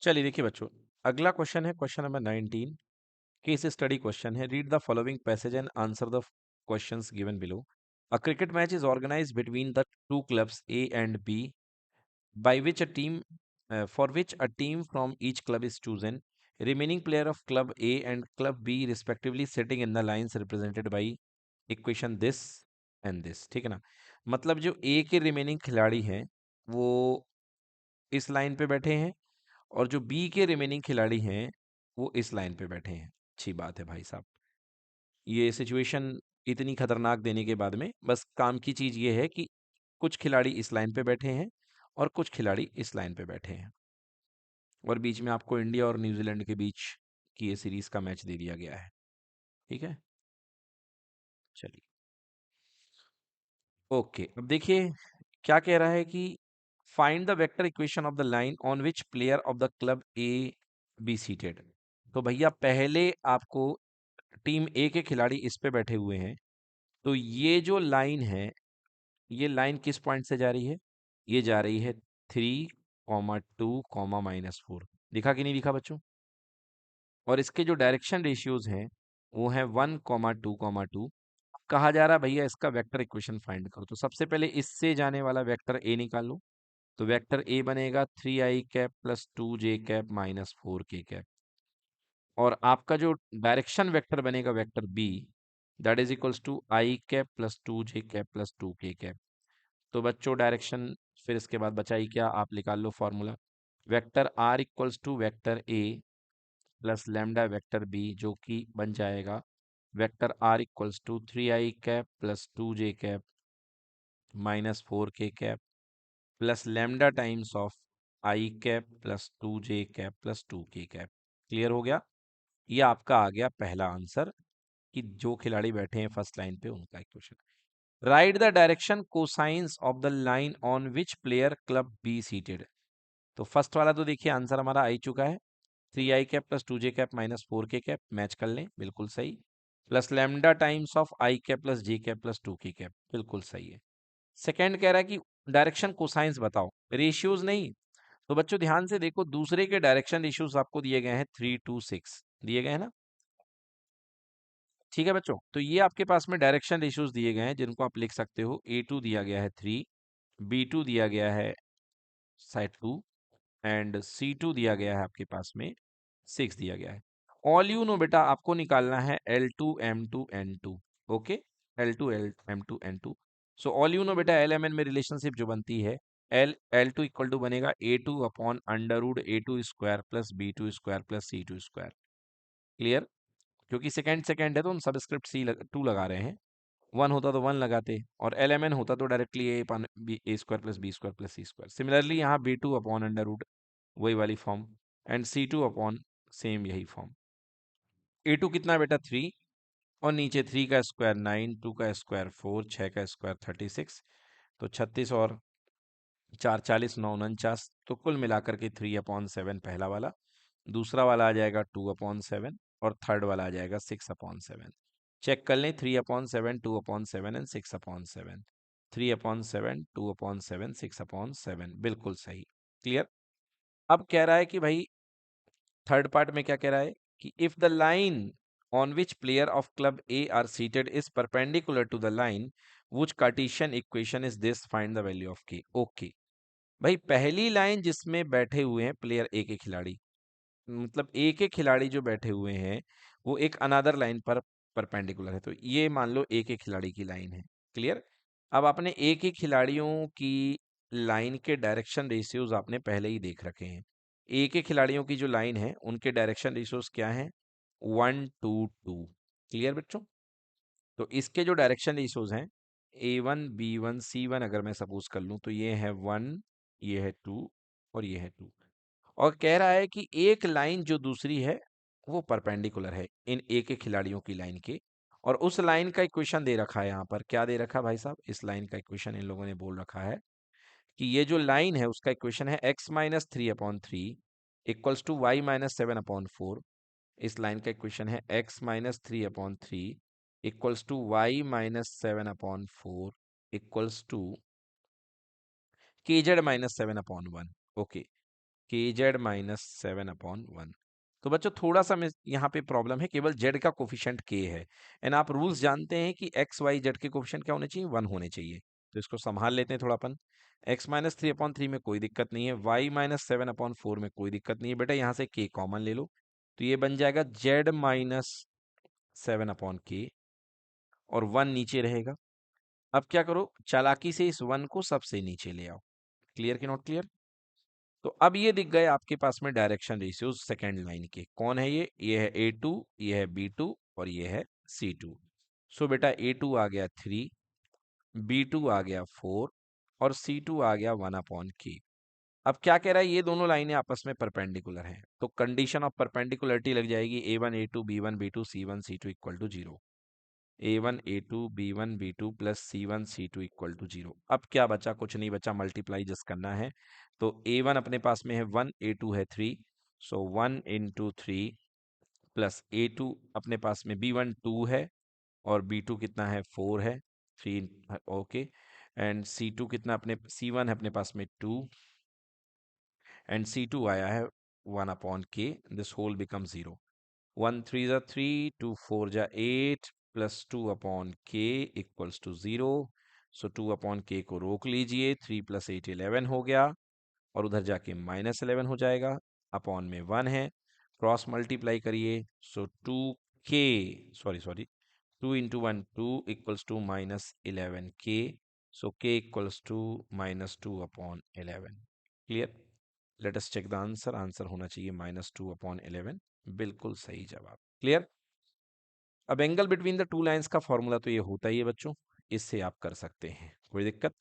चलिए देखिए बच्चों, अगला क्वेश्चन है question number 19। Case study question है। Read the following passage and answer the questions given below. A cricket match is organised between the two clubs A and B by which a team for which a team from each club is chosen. Remaining player of club A and club B respectively sitting in the lines represented by equation this and this। ठीक है ना। मतलब जो A के remaining खिलाड़ी हैं वो इस लाइन पे बैठे हैं और जो बी के रिमेनिंग खिलाड़ी हैं वो इस लाइन पे बैठे हैं। अच्छी बात है भाई साहब। ये सिचुएशन इतनी खतरनाक देने के बाद में बस काम की चीज ये है कि कुछ खिलाड़ी इस लाइन पे बैठे हैं और कुछ खिलाड़ी इस लाइन पे बैठे हैं और बीच में आपको इंडिया और न्यूजीलैंड के बीच की ये सीरीज का मैच दे दिया गया है। ठीक है, चलिए ओके। अब देखिए क्या कह रहा है कि find the vector equation of the line on which player of the club A be seated. तो भैया पहले आपको टीम ए के खिलाड़ी इस पे बैठे हुए हैं, तो ये जो लाइन है ये लाइन किस पॉइंट से जा रही है? ये जा रही है 3, 2, -4। दिखा कि नहीं दिखा बच्चों? और इसके जो डायरेक्शन रेशियोज हैं वो है 1, 2, 2। कहा जा रहा है भैया इसका वेक्टर इक्वेशन फाइंड करो। तो सबसे पहले इससे जाने वाला वेक्टर ए निकालो। तो वेक्टर ए बनेगा 3i cap plus 2j cap minus 4k cap. और आपका जो डायरेक्शन वेक्टर बनेगा vector B, that is equals to i cap plus 2j cap plus 2k cap. तो बच्चों डायरेक्शन फिर इसके बाद बचा ही क्या, आप निकाल लो formula. Vector R equals to vector A plus lambda vector B, जो कि बन जाएगा vector R equals to 3i cap plus 2j cap minus 4k cap plus lambda times of i cap plus 2j cap plus 2k cap. Clear हो गया? ये आपका आ गया पहला आंसर कि जो खिलाड़ी बैठे हैं फर्स्ट लाइन पे उनका equation. Right the direction cosines of the line on which player club be seated. तो फर्स्ट वाला तो देखिए आंसर हमारा आ ही चुका है। 3i cap plus 2j cap minus 4k cap, match कर लें, बिल्कुल सही। Plus lambda times of i cap plus j cap plus 2k cap, बिल्कुल सही है। सेकंड कह रहा है कि डायरेक्शन कोसाइंस बताओ, रेशियोज नहीं। तो बच्चों ध्यान से देखो, दूसरे के डायरेक्शन रेशियोज आपको दिए गए हैं 3, 2, 6 दिए गए हैं ना। ठीक है बच्चों, तो ये आपके पास में डायरेक्शन रेशियोज दिए गए हैं जिनको आप लिख सकते हो। A2 दिया गया है 3, B2 दिया गया है साइड 2 एंड C2 दिया गया है आपके पास में 6 दिया गया है। ऑल यू नो बेटा आपको निकालना है L2 M2 N2। Okay, L2 M2 N2। So all you know बेटा LMN में रिलेशनशिप जो बनती है, L2 इक्वल टू बनेगा A2 upon under root A2 square plus B2 square plus C2 square. Clear? क्योंकि सेकंड सेकंड है तो हम सबस्क्रिप्ट टू लगा रहे हैं। वन होता तो वन लगाते और LMN होता तो directly A square plus B square plus C square. Similarly यहाँ B2 अपॉन अंडर रूट वही वाली form and C2 upon same यही फॉर्म। A2 कितना है बेटा 3 और नीचे 3 का स्क्वायर 9, 2 का स्क्वायर 4, 6 का स्क्वायर 36। तो 36 और 4 40, 9 49। तो कुल मिलाकर के 3/7 पहला वाला, दूसरा वाला आ जाएगा 2/7 और थर्ड वाला आ जाएगा 6/7। चेक कर लें, 3/7, 2/7 एंड 6/7। 3/7, 2/7, 6/7, बिल्कुल सही। क्लियर? अब कह रहा है कि भाई थर्ड पार्ट में क्या कह रहा है कि if the line on which player of club A are seated is perpendicular to the line which Cartesian equation is this, find the value of k. Okay भाई, पहली लाइन जिसमें बैठे हुए हैं प्लेयर ए के खिलाड़ी, मतलब ए के खिलाड़ी जो बैठे हुए हैं वो एक अनदर लाइन पर परपेंडिकुलर है। तो ये मान लो ए के खिलाड़ी की लाइन है। क्लियर? अब आपने ए के खिलाड़ियों की लाइन के डायरेक्शन रेशियोज आपने पहले ही देख रखे हैं। ए के खिलाड़ियों की जो लाइन है उनके डायरेक्शन रेशियोज क्या हैं? 1, 2, 2। क्लियर बच्चों? तो इसके जो डायरेक्शन रेशियोज हैं A1 B1 C1, अगर मैं सपोज कर लूं तो ये है 1, ये है 2 और ये है 2। और कह रहा है कि एक लाइन जो दूसरी है वो परपेंडिकुलर है इन ए के खिलाड़ियों की लाइन के। और उस लाइन का इक्वेशन दे रखा है, यहाँ पर क्या दे रखा है भाई साहब? इस लाइन का इक्वेशन इन लोगों ने बोल रखा है कि ये जो लाइन है उसका इक्वेशन है x-3/3 इक्वल्स टू y-7/4। इस लाइन का इक्वेशन है x-3/3 equals to y-7/4 equals to kz-7/1। Okay, k z minus 7/1। तो बच्चों थोड़ा सा मैं यहाँ पे प्रॉब्लम है, केवल जेड का कोफिशिएंट के है, एंड आप रूल्स जानते हैं कि एक्स वाई जेड के कोफिशिएंट क्या होने चाहिए, 1 होने चाहिए। तो इसको संभाल लेते हैं थोड़ा अपन। x-3/3 में कोई दिक्कत नहीं है, y-7/4 में कोई दिक्कत नहीं है बेटा, यहाँ से k कॉमन ले लो, तो ये बन जाएगा z-7/k, और 1 नीचे रहेगा। अब क्या करो, चालाकी से इस 1 को सबसे नीचे ले आओ। क्लियर कि नॉट क्लियर? तो अब ये दिख गए आपके पास में डायरेक्शन रेशियोज सेकेंड लाइन के, कौन है ये है A2, ये है B2 और ये है C2। सो बेटा A2 आ गया 3, B2 आ गया 4 और C2 आ गया 1/k। अब क्या कह रहा है, ये दोनों लाइनें आपस में परपेंडिकुलर हैं, तो कंडीशन ऑफ परपेंडिकुलरिटी लग जाएगी A1 A2 B1 B2 C1 C2 equal to 0। A1 A2 B1 B2 plus C1 C2 equal to 0। अब क्या बचा, कुछ नहीं बचा, मल्टीप्लाई जस्ट करना है। तो A1 अपने पास में है 1, A2 है 3, सो 1 इंटू 3 प्लस A2 अपने पास में B1 2 है और B2 कितना है 4 है, 3, ओके। एंड C2 कितना, अपने C1 है अपने पास में 2 एंड C2 आया है 1/k, दिस होल बिकम 0। 1 3 जा 3, 2 4 जा 8 plus 2/k equals to 0। So 2/k को रोक लीजिए, 3 + 8 11 हो गया, और उधर जाके -11 हो जाएगा, अपॉन में 1 है, क्रॉस मल्टीप्लाई करिए, so 2k, sorry sorry, 2 into 1 2 equals to -11k, so k equals to -2/11। Clear? Let us check the answer, answer होना चाहिए -2/11, बिल्कुल सही जवाब। क्लियर? अब angle between the two lines का फॉर्मूला तो ये होता ही है बच्चों, इससे आप कर सकते हैं, कोई दिक्कत?